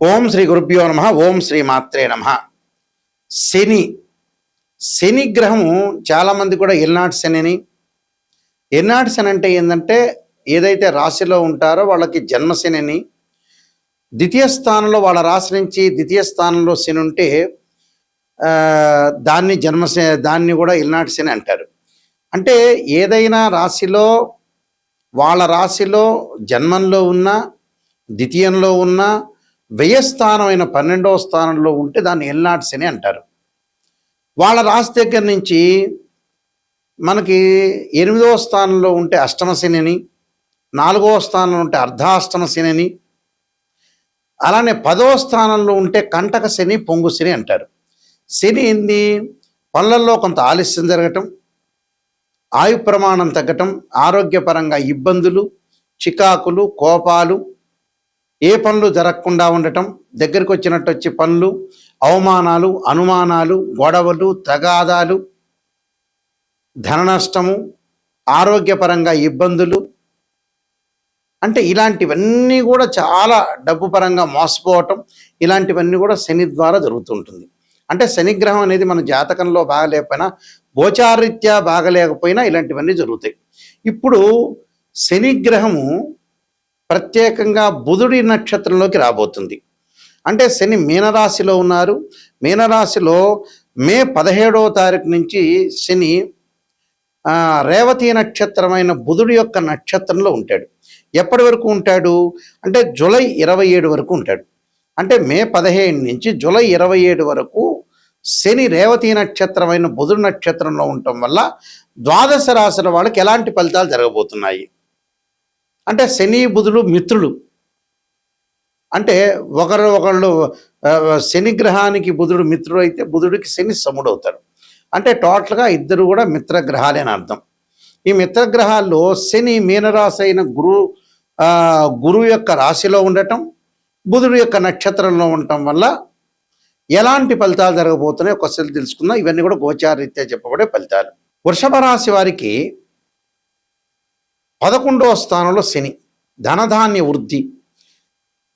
ఓం శ్రీ గురుభ్యో నమ. ఓం శ్రీ మాత్రే నమ. శని గ్రహము చాలామంది కూడా ఎల్నాటి శని అని. ఎల్నాటి శని అంటే ఏంటంటే ఏదైతే రాశిలో ఉంటారో వాళ్ళకి జన్మశని అని, ద్వితీయ స్థానంలో వాళ్ళ రాశి నుంచి ద్వితీయ స్థానంలో శని ఉంటే దాన్ని కూడా ఎల్నాటి శని అంటారు. అంటే ఏదైనా రాశిలో వాళ్ళ రాశిలో జన్మంలో ఉన్న, ద్వితీయంలో ఉన్న, వ్యయస్థానమైన 12వ స్థానంలో ఉంటే దాన్ని ఎల్నాటి శని అంటారు. వాళ్ళ రాశి దగ్గర నుంచి మనకి 8వ స్థానంలో ఉంటే అష్టమ శని అని, 4వ స్థానంలో ఉంటే అర్ధాష్టమ శని అని, అలానే 10వ స్థానంలో ఉంటే కంటక శని, పొంగు శని అంటారు. శని ఏంది? పనులలో కొంత ఆలస్యం జరగటం, ఆయు ప్రమాణం తగ్గటం, ఆరోగ్యపరంగా ఇబ్బందులు, చికాకులు, కోపాలు, ఏ పనులు జరగకుండా ఉండటం, దగ్గరికి వచ్చినట్టు వచ్చి పనులు, అవమానాలు, అనుమానాలు, గొడవలు, తగాదాలు, ధన నష్టము, ఆరోగ్యపరంగా ఇబ్బందులు, అంటే ఇలాంటివన్నీ కూడా చాలా డబ్బు పరంగా మోసపోవటం, ఇలాంటివన్నీ కూడా శని ద్వారా జరుగుతుంటుంది. అంటే శనిగ్రహం అనేది మన జాతకంలో బాగలేకపోయినా, గోచారీత్యా బాగలేకపోయినా ఇలాంటివన్నీ జరుగుతాయి. ఇప్పుడు శనిగ్రహము ప్రత్యేకంగా బుధుడి నక్షత్రంలోకి రాబోతుంది. అంటే శని మీనరాశిలో ఉన్నారు. మీనరాశిలో మే 17వ తారీఖు నుంచి శని రేవతి నక్షత్రమైన బుధుడి యొక్క నక్షత్రంలో ఉంటాడు. ఎప్పటి వరకు ఉంటాడు అంటే జూలై 27 వరకు ఉంటాడు. అంటే మే 15 నుంచి జూలై 27 వరకు శని రేవతి నక్షత్రమైన బుధుడి నక్షత్రంలో ఉండటం వల్ల ద్వాదశ రాశుల వాళ్ళకి ఎలాంటి ఫలితాలు జరగబోతున్నాయి అంటే, శని బుధుడు మిత్రులు. అంటే ఒకళ్ళు శనిగ్రహానికి బుధుడు మిత్రుడు అయితే బుధుడికి శని సముడు అవుతాడు. అంటే టోటల్గా ఇద్దరు కూడా మిత్రగ్రహాలే అని అర్థం. ఈ మిత్రగ్రహాల్లో శని మీనరాశి అయిన గురువు యొక్క రాశిలో ఉండటం, బుధుడు యొక్క నక్షత్రంలో ఉండటం వల్ల ఎలాంటి ఫలితాలు జరగబోతున్నాయి ఒకసారి తెలుసుకుందాం. ఇవన్నీ కూడా గోచారరీత్యా చెప్పబడే ఫలితాలు. వృషభ రాశి వారికి 11వ స్థానంలో శని, ధనధాన్య వృద్ధి.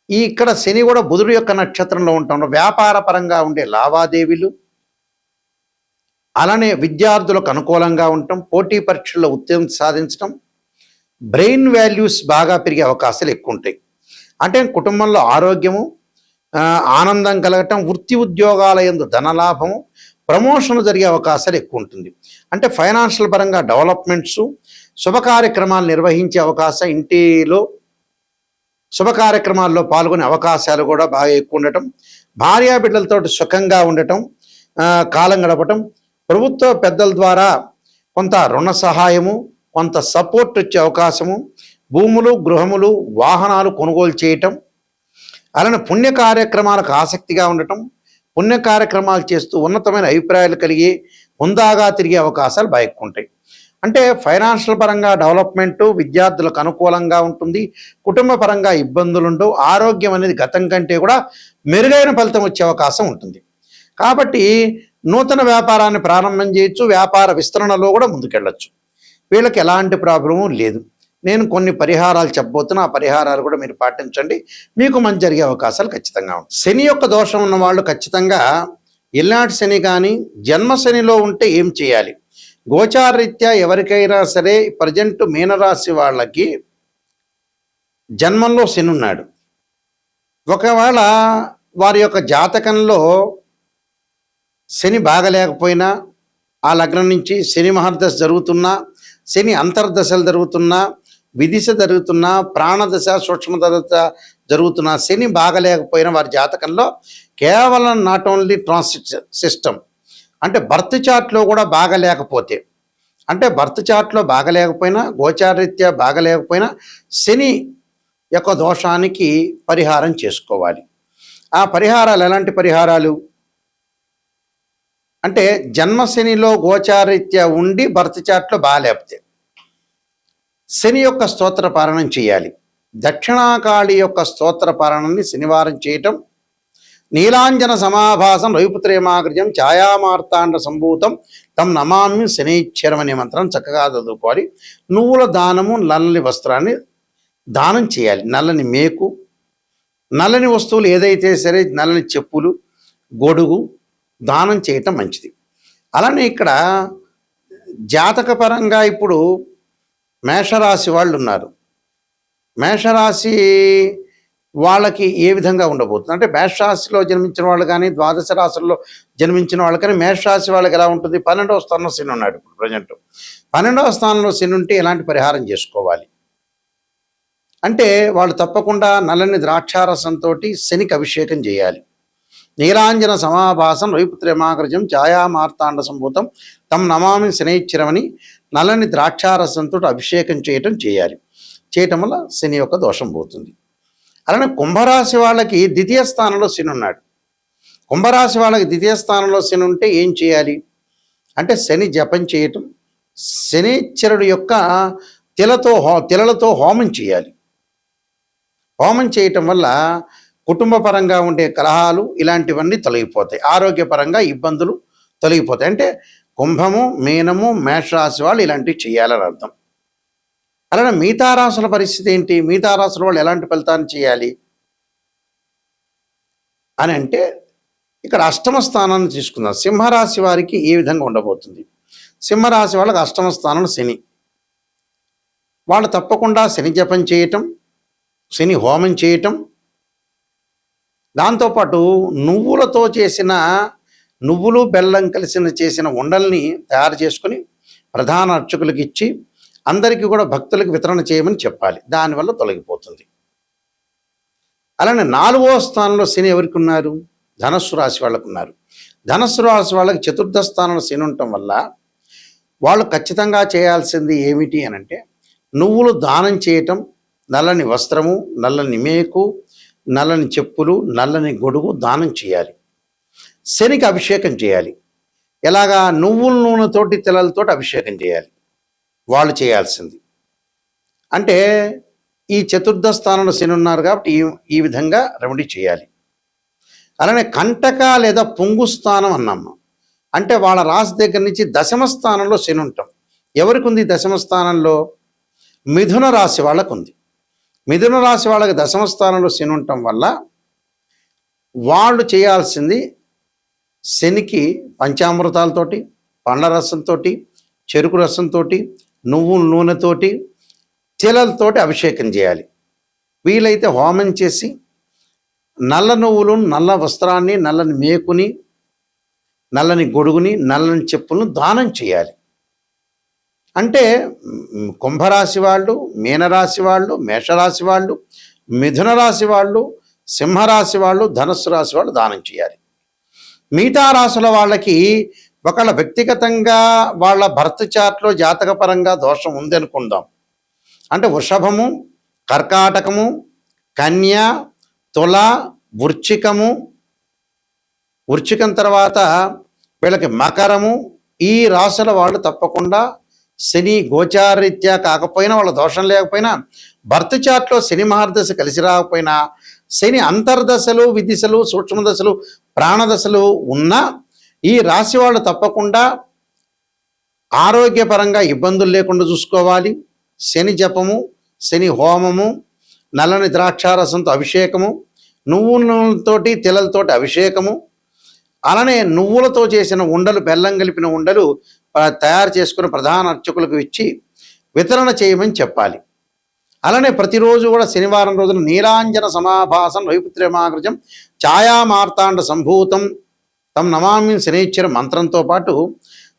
ఇక్కడ శని కూడా బుధుడు యొక్క నక్షత్రంలో ఉండటం వ్యాపార పరంగా ఉండే లావాదేవీలు, అలానే విద్యార్థులకు అనుకూలంగా ఉండటం, పోటీ పరీక్షల్లో ఉత్తీర్ణత సాధించడం, బ్రెయిన్ వాల్యూస్ బాగా పెరిగే అవకాశాలు ఎక్కువ ఉంటాయి. అంటే కుటుంబంలో ఆరోగ్యము, ఆనందం కలగటం, వృత్తి ఉద్యోగాల యందు ధనలాభము, ప్రమోషన్ జరిగే అవకాశాలు ఎక్కువ ఉంటుంది. అంటే ఫైనాన్షియల్ పరంగా డెవలప్మెంట్స్, శుభ కార్యక్రమాలు నిర్వహించే అవకాశం, ఇంటిలో శుభ కార్యక్రమాల్లో పాల్గొనే అవకాశాలు కూడా బాగా ఎక్కువ ఉండటం, భార్యాబిడ్డలతో సుఖంగా ఉండటం, కాలం గడపటం, ప్రభుత్వ పెద్దల ద్వారా కొంత రుణ సహాయము, కొంత సపోర్ట్ వచ్చే అవకాశము, భూములు, గృహములు, వాహనాలు కొనుగోలు చేయటం, అలానే పుణ్య కార్యక్రమాలకు ఆసక్తిగా ఉండటం, పుణ్య కార్యక్రమాలు చేస్తూ ఉన్నతమైన అభిప్రాయాలు కలిగి హుందాగా తిరిగే అవకాశాలు బాగా ఎక్కువ ఉంటాయి. అంటే ఫైనాన్షియల్ పరంగా డెవలప్మెంటు, విద్యార్థులకు అనుకూలంగా ఉంటుంది, కుటుంబ పరంగా ఇబ్బందులు ఉండవు, ఆరోగ్యం అనేది గతం కంటే కూడా మెరుగైన ఫలితం వచ్చే అవకాశం ఉంటుంది. కాబట్టి నూతన వ్యాపారాన్ని ప్రారంభం చేయొచ్చు, వ్యాపార విస్తరణలో కూడా ముందుకెళ్ళచ్చు. వీళ్ళకి ఎలాంటి ప్రాబ్లము లేదు. నేను కొన్ని పరిహారాలు చెప్పబోతున్నా, ఆ పరిహారాలు కూడా మీరు పాటించండి, మీకు మంచి జరిగే అవకాశాలు ఖచ్చితంగా ఉంటాయి. శని యొక్క దోషం ఉన్న వాళ్ళు ఖచ్చితంగా ఎల్నాటి శని కానీ జన్మ శనిలో ఉంటే ఏం చేయాలి? గోచారరీత్యా ఎవరికైనా సరే ప్రజెంట్ మీనరాశి వాళ్ళకి జన్మంలో శని ఉన్నాడు. ఒకవేళ వారి యొక్క జాతకంలో శని బాగలేకపోయినా, ఆ లగ్నం నుంచి శని మహర్దశ జరుగుతున్నా, శని అంతర్దశలు జరుగుతున్నా, విదిశ జరుగుతున్నా, ప్రాణదశ, సూక్ష్మదశ జరుగుతున్నా, శని బాగలేకపోయినా వారి జాతకంలో కేవలం నాట్ ఓన్లీ ట్రాన్సిట్ సిస్టమ్ అంటే బర్త్ చార్ట్లో కూడా బాగలేకపోతే, అంటే బర్త్ చార్ట్లో బాగలేకపోయినా, గోచారరీత్యా బాగలేకపోయినా శని యొక్క దోషానికి పరిహారం చేసుకోవాలి. ఆ పరిహారాలు ఎలాంటి పరిహారాలు అంటే, జన్మశనిలో గోచారరీత్యా ఉండి బర్త్ చార్ట్లో బాగలేకపోతే శని యొక్క స్తోత్ర పారాయణం చేయాలి. దక్షిణాకాళి యొక్క స్తోత్ర పారాయణాన్ని శనివారం చేయటం, నీలాంజన సమాభాసం రవిపుత్రేమాగ్రజం ఛాయామార్తాండ సంభూతం తం నమామి శనైశ్వరం అనే మంత్రం చక్కగా చదువుకోవాలి. నువ్వుల దానము, నల్లని వస్త్రాన్ని దానం చేయాలి. నల్లని మేకు, నల్లని వస్తువులు ఏదైతే సరే నల్లని చెప్పులు, గొడుగు దానం చేయటం మంచిది. అలానే ఇక్కడ జాతకపరంగా ఇప్పుడు మేషరాశి వాళ్ళు ఉన్నారు. మేషరాశి వాళ్ళకి ఏ విధంగా ఉండబోతుంది అంటే, మేషరాశిలో జన్మించిన వాళ్ళు కానీ, ద్వాదశ రాశుల్లో జన్మించిన వాళ్ళు కానీ, మేషరాశి వాళ్ళకి ఎలా ఉంటుంది? 12వ స్థానంలో శని ఉన్నాడు ఇప్పుడు ప్రజెంట్. 12వ స్థానంలో శని ఉంటే ఎలాంటి పరిహారం చేసుకోవాలి అంటే, వాళ్ళు తప్పకుండా నల్లని ద్రాక్షారసంతో శనికి అభిషేకం చేయాలి. నీలాంజన సమాభాసం రవిపుత్రమాగ్రజం ఛాయా మార్తాండ సంభూతం తం నమామి శనైశ్చరమని నల్లని ద్రాక్షారసంతో అభిషేకం చేయటం వల్ల శని యొక్క దోషం పోతుంది. అలానే కుంభరాశి వాళ్ళకి ద్వితీయ స్థానంలో శని ఉన్నాడు. కుంభరాశి వాళ్ళకి ద్వితీయ స్థానంలో శని ఉంటే ఏం చేయాలి అంటే, శని జపం చేయటం, శనీశ్వరుడు యొక్క తిలలతో హోమం చేయాలి. హోమం చేయటం వల్ల కుటుంబ పరంగా ఉండే కలహాలు ఇలాంటివన్నీ తొలగిపోతాయి, ఆరోగ్యపరంగా ఇబ్బందులు తొలగిపోతాయి. అంటే కుంభము, మీనము, మేషరాశి వాళ్ళు ఇలాంటివి చేయాలని అర్థం. అలానే మిగతా రాశుల పరిస్థితి ఏంటి? మిగతా రాశుల వాళ్ళు ఎలాంటి ఫలితాన్ని చేయాలి అని అంటే, ఇక్కడ అష్టమ స్థానాన్ని తీసుకుందాం. సింహరాశి వారికి ఏ విధంగా ఉండబోతుంది? సింహరాశి వాళ్ళకి అష్టమ స్థానం శని. వాళ్ళు తప్పకుండా శని జపం చేయటం, శని హోమం చేయటం, దాంతోపాటు నువ్వులతో చేసిన నువ్వులు బెల్లం చేసిన ఉండల్ని తయారు చేసుకుని ప్రధాన అర్చకులకు ఇచ్చి అందరికీ కూడా భక్తులకు వితరణ చేయమని చెప్పాలి. దానివల్ల తొలగిపోతుంది. అలానే 4వ స్థానంలో శని ఎవరికి ఉన్నారు? ధనస్సు రాశి వాళ్ళకు ఉన్నారు. ధనస్సు రాశి వాళ్ళకి చతుర్థ స్థానంలో శని ఉండటం వల్ల వాళ్ళు ఖచ్చితంగా చేయాల్సింది ఏమిటి అని అంటే, నువ్వులు దానం చేయటం, నల్లని వస్త్రము, నల్లని మేకు, నల్లని చెప్పులు, నల్లని గొడుగు దానం చేయాలి. శనికి అభిషేకం చేయాలి. ఎలాగా? నువ్వుల నూనెతోటి, తిలలతోటి అభిషేకం చేయాలి వాళ్ళు చేయాల్సింది. అంటే ఈ చతుర్థ స్థానంలో శని ఉన్నారు కాబట్టి ఈ విధంగా రెమెడీ చేయాలి. అలానే కంటక లేదా పొంగు స్థానం అన్నాము అంటే, వాళ్ళ రాశి దగ్గర నుంచి దశమ స్థానంలో శని ఉంటాం. ఎవరికి ఉంది దశమ స్థానంలో? మిథున రాశి వాళ్ళకు ఉంది. మిథున రాశి వాళ్ళకి దశమ స్థానంలో శని ఉండటం వల్ల వాళ్ళు చేయాల్సింది శనికి పంచామృతాలతోటి, పండ్ల రసంతో, చెరుకు రసంతో, నువ్వుల నూనెతోటి, తిలలతోటి అభిషేకం చేయాలి. వీలైతే హోమం చేసి నల్ల నువ్వులు, నల్ల వస్త్రాన్ని, నల్లని మేకుని, నల్లని గొడుగుని, నల్లని చెప్పులను దానం చేయాలి. అంటే కుంభరాశి వాళ్ళు, మీనరాశి వాళ్ళు, మేషరాశి వాళ్ళు, మిథున రాశి వాళ్ళు, సింహరాశి వాళ్ళు, ధనుస్సు రాశి వాళ్ళు దానం చేయాలి. మిగతా రాశుల వాళ్ళకి ఒకళ్ళ వ్యక్తిగతంగా వాళ్ళ బర్త్ చార్ట్లో జాతకపరంగా దోషం ఉంది అనుకుందాం. అంటే వృషభము, కర్కాటకము, కన్య, తుల, వృశ్చికం తర్వాత వీళ్ళకి మకరము, ఈ రాశుల వాళ్ళు తప్పకుండా శని గోచారరీత్యా కాకపోయినా, వాళ్ళ దోషం లేకపోయినా, బర్త్ చార్ట్లో శని మహర్దశ కలిసి రాకపోయినా, శని అంతర్దశలు, విదిశలు, సూక్ష్మదశలు, ప్రాణదశలు ఉన్న ఈ రాశి వాళ్ళు తప్పకుండా ఆరోగ్యపరంగా ఇబ్బందులు లేకుండా చూసుకోవాలి. శని జపము, శని హోమము, నల్లని ద్రాక్షారసంతో అభిషేకము, నువ్వులతోటి, తిలలతోటి అభిషేకము, అలానే నువ్వులతో చేసిన ఉండలు, బెల్లం కలిపిన ఉండలు తయారు చేసుకుని ప్రధాన అర్చకులకు ఇచ్చి వితరణ చేయమని చెప్పాలి. అలానే ప్రతిరోజు కూడా శనివారం రోజున నీలాంజన సమాభాసం రవిపుత్రమాగ్రజం ఛాయా మార్తాండ సంభూతం తం నమామి శనైశ్చర మంత్రంతో పాటు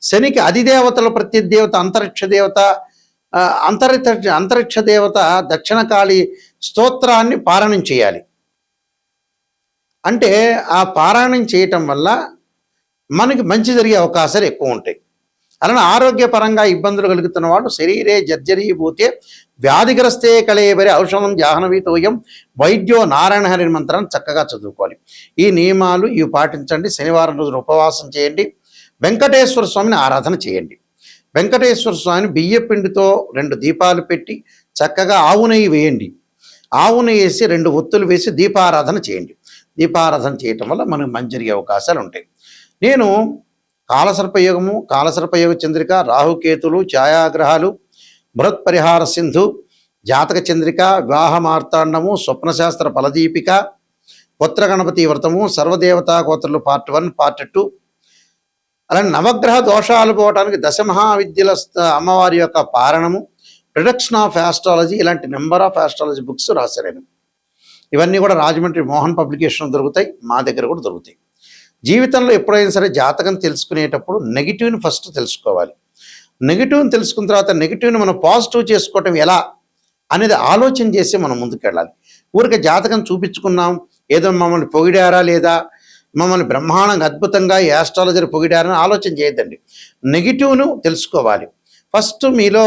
శనికి అధిదేవతల ప్రత్యదేవత అంతరిక్ష దేవత దక్షిణకాళి స్తోత్రాన్ని పారాయణం చేయాలి. అంటే ఆ పారాయణం చేయటం వల్ల మనకి మంచి జరిగే అవకాశాలు ఎక్కువ ఉంటాయి. అలానే ఆరోగ్యపరంగా ఇబ్బందులు కలుగుతున్న వాళ్ళు శరీరే జర్జరీభూతే వ్యాధిగ్రస్తే కళేబరి ఔషధం జాహ్నవీతోయం వైద్యో నారాయణ హరి మంత్రాన్ని చక్కగా చదువుకోవాలి. ఈ నియమాలు ఇవి పాటించండి. శనివారం రోజున ఉపవాసం చేయండి. వెంకటేశ్వర స్వామిని ఆరాధన చేయండి. వెంకటేశ్వర స్వామిని బియ్యపిండితో 2 దీపాలు పెట్టి చక్కగా ఆవు నెయ్యి వేయండి. ఆవు నెయ్యి వేసి 2 ఒత్తులు వేసి దీపారాధన చేయండి. దీపారాధన చేయటం వల్ల మనకు మంచి జరిగే అవకాశాలు ఉంటాయి. నేను కాలసర్పయోగము, కాలసర్పయోగ చంద్రిక, రాహుకేతులు, ఛాయాగ్రహాలు, బృహత్ పరిహార సింధు, జాతక చంద్రిక, వివాహ మార్తాండము, స్వప్నశాస్త్ర ఫలదీపిక, పుత్ర గణపతి వ్రతము, సర్వదేవతా గోత్రులు పార్ట్ 1 పార్ట్ 2, అలానే నవగ్రహ దోషాలు పోవటానికి దశమహావిద్యల అమ్మవారి యొక్క పారణము, ప్రొడక్షన్ ఆఫ్ ఆస్ట్రాలజీ, ఇలాంటి నెంబర్ ఆఫ్ ఆస్ట్రాలజీ బుక్స్ రాశాను. ఇవన్నీ కూడా రాజమండ్రి మోహన్ పబ్లికేషన్ దొరుకుతాయి, మా దగ్గర కూడా దొరుకుతాయి. జీవితంలో ఎప్పుడైనా సరే జాతకం తెలుసుకునేటప్పుడు నెగిటివ్ని ఫస్ట్ తెలుసుకోవాలి. నెగిటివ్ని తెలుసుకున్న తర్వాత నెగిటివ్ని మనం పాజిటివ్ చేసుకోవటం ఎలా అనేది ఆలోచన చేసి మనం ముందుకెళ్ళాలి. ఊరికే జాతకం చూపించుకున్నాం, ఏదో మమ్మల్ని పొగిడారా లేదా, మమ్మల్ని బ్రహ్మాండంగా అద్భుతంగా ఈ ఆస్ట్రాలజర్ పొగిడారని ఆలోచన చేయొద్దండి. నెగిటివ్ను తెలుసుకోవాలి. ఫస్ట్ మీలో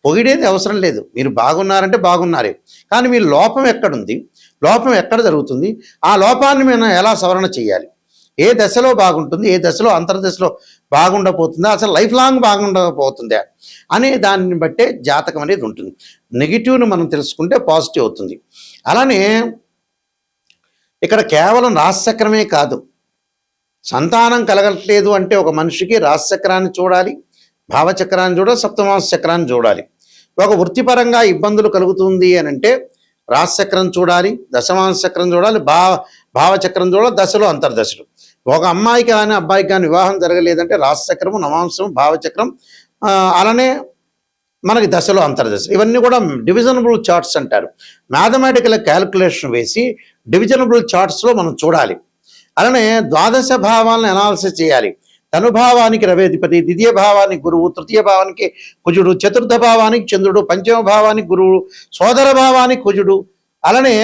పొగిడేది అవసరం లేదు, మీరు బాగున్నారంటే బాగున్నారే, కానీ మీ లోపం ఎక్కడుంది, లోపం ఎక్కడ జరుగుతుంది, ఆ లోపాన్ని మనం ఎలా సవరణ చేయాలి, ఏ దశలో బాగుంటుంది, ఏ దశలో అంతర్దశలో బాగుండబోతుందా, అసలు లైఫ్ లాంగ్ బాగుండకపోతుందా అనే దాన్ని బట్టే జాతకం అనేది ఉంటుంది. నెగిటివ్ను మనం తెలుసుకుంటే పాజిటివ్ అవుతుంది. అలానే ఇక్కడ కేవలం రాశిచక్రమే కాదు, సంతానం కలగట్లేదు అంటే ఒక మనిషికి రాశిచక్రాన్ని చూడాలి, భావచక్రాన్ని చూడాలి, సప్తమాంశ చక్రాన్ని చూడాలి. ఒక వృత్తిపరంగా ఇబ్బందులు కలుగుతుంది అని అంటే రాశిచక్రం చూడాలి, దశమాంశ చక్రం చూడాలి, భావచక్రం చూడాలి, దశలో అంతర్దశలు. ఒక అమ్మాయికి కానీ అబ్బాయికి కానీ వివాహం జరగలేదంటే రాశిచక్రము, నవాంశం, భావచక్రం, అలానే మనకి దశలో అంతర్దశలు, ఇవన్నీ కూడా డివిజనబుల్ చార్ట్స్ అంటారు. మ్యాథమెటికల్ క్యాలిక్యులేషన్ వేసి డివిజనబుల్ చార్ట్స్లో మనం చూడాలి. అలానే ద్వాదశ భావాలను అనాలిసిస్ చేయాలి. తనుభావానికి రవేధిపతి, ద్వితీయ భావానికి గురువు, తృతీయ భావానికి కుజుడు, చతుర్థ భావానికి చంద్రుడు, పంచమ భావానికి గురువు, సోదర భావానికి కుజుడు, అలానే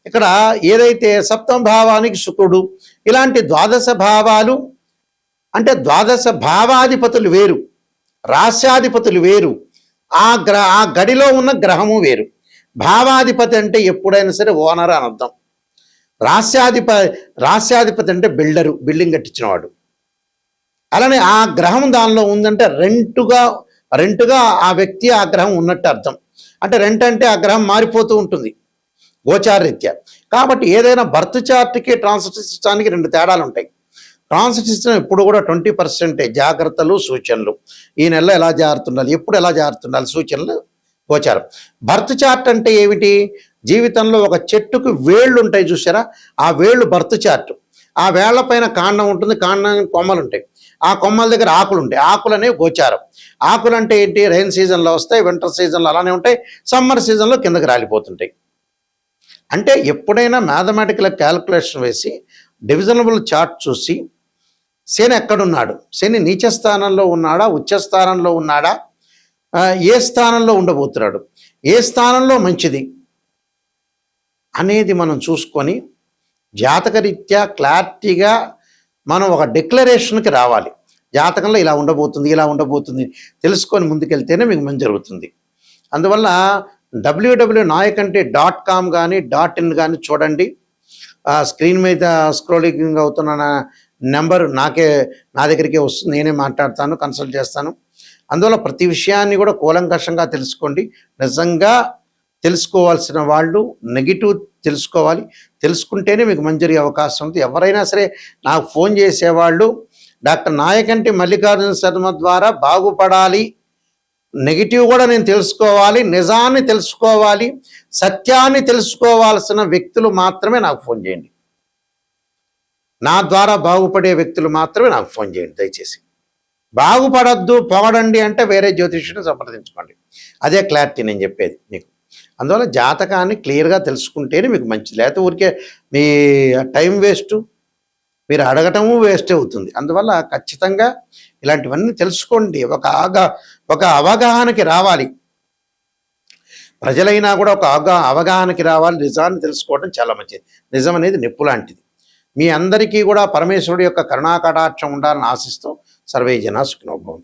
ఇక్కడ ఏదైతే సప్తమ భావానికి శుక్రుడు, ఇలాంటి ద్వాదశ భావాలు అంటే ద్వాదశ భావాధిపతులు వేరు, రాశ్యాధిపతులు వేరు, ఆ గడిలో ఉన్న గ్రహము వేరు. భావాధిపతి అంటే ఎప్పుడైనా సరే ఓనర్ అని అర్థం. రాశ్యాధిపతి అంటే బిల్డరు, బిల్డింగ్ కట్టించినవాడు. అలానే ఆ గ్రహం దానిలో ఉందంటే రెంటుగా ఆ వ్యక్తి ఆ గ్రహం ఉన్నట్టు అర్థం. అంటే రెంట్ అంటే ఆ గ్రహం మారిపోతూ ఉంటుంది గోచారరీత్యా. కాబట్టి ఏదైనా బర్త్ చార్ట్కి ట్రాన్సిట్ సిస్టానికి 2 తేడాలు ఉంటాయి. ట్రాన్సిట్ సిస్టమ్ ఇప్పుడు కూడా 20% జాగ్రత్తలు, సూచనలు, ఈ నెలలో ఎలా జారుతుండాలి, ఎప్పుడు ఎలా జారుతుండాలి, సూచనలు, గోచారం. బర్త్ చార్ట్ అంటే ఏమిటి, జీవితంలో ఒక చెట్టుకు వేళ్ళు ఉంటాయి చూసారా, ఆ వేళ్ళు బర్త్ చార్ట్. ఆ వేళ్ల పైన కాండం ఉంటుంది, కాండానికి కొమ్మలు ఉంటాయి, ఆ కొమ్మల దగ్గర ఆకులు ఉంటాయి, ఆకులు అనేవి గోచారం. ఆకులు అంటే ఏంటి, రైన్ సీజన్లో వస్తాయి, వింటర్ సీజన్లో అలానే ఉంటాయి, సమ్మర్ సీజన్లో కిందకి రాలిపోతుంటాయి. అంటే ఎప్పుడైనా మ్యాథమెటికల్ క్యాలిక్యులేషన్ వేసి డివిజనబుల్ చార్ట్ చూసి శని ఎక్కడున్నాడు, శని నీచ స్థానంలో ఉన్నాడా, ఉచ్చ స్థానంలో ఉన్నాడా, ఏ స్థానంలో ఉండబోతున్నాడు, ఏ స్థానంలో మంచిది అనేది మనం చూసుకొని జాతకరీత్యా క్లారిటీగా మనం ఒక డిక్లరేషన్కి రావాలి. జాతకంలో ఇలా ఉండబోతుంది తెలుసుకొని ముందుకెళ్తేనే మీకు మంచి జరుగుతుంది. అందువల్ల www.nayakanti.com కానీ .in కానీ చూడండి. స్క్రీన్ మీద స్క్రోలింగ్ అవుతున్న నెంబర్ నా దగ్గరికే వస్తుంది, నేనే మాట్లాడతాను, కన్సల్ట్ చేస్తాను. అందువల్ల ప్రతి విషయాన్ని కూడా కూలంకషంగా తెలుసుకోండి. నిజంగా తెలుసుకోవాల్సిన వాళ్ళు నెగిటివ్ తెలుసుకోవాలి, తెలుసుకుంటేనే మీకు మంచి జరిగే అవకాశం ఉంది. ఎవరైనా సరే నాకు ఫోన్ చేసేవాళ్ళు డాక్టర్ నాయకంటి మల్లికార్జున శర్మ ద్వారా బాగుపడాలి, నెగిటివ్ కూడా నేను తెలుసుకోవాలి, నిజాన్ని తెలుసుకోవాలి, సత్యాన్ని తెలుసుకోవాల్సిన వ్యక్తులు మాత్రమే నాకు ఫోన్ చేయండి. నా ద్వారా బాగుపడే వ్యక్తులు మాత్రమే నాకు ఫోన్ చేయండి దయచేసి. బాగుపడద్దు, పొగడండి అంటే వేరే జ్యోతిష్యుని సంప్రదించుకోండి. అదే క్లారిటీ నేను చెప్పేది మీకు. అందువల్ల జాతకాన్ని క్లియర్గా తెలుసుకుంటేనే మీకు మంచిది. లేకపోతే ఊరికే మీ టైం వేస్ట్, మీరు అడగటము వేస్ట్ అవుతుంది. అందువల్ల ఖచ్చితంగా ఇలాంటివన్నీ తెలుసుకోండి. ఒక అవగాహనకి రావాలి. ప్రజలైనా కూడా ఒక అవగాహనకి రావాలి. నిజాన్ని తెలుసుకోవడం చాలా మంచిది. నిజం అనేది నిప్పు లాంటిది. మీ అందరికీ కూడా పరమేశ్వరుడు యొక్క కరుణాకటాక్షం ఉండాలని ఆశిస్తూ సర్వే జనా సుఖినో భవంతు.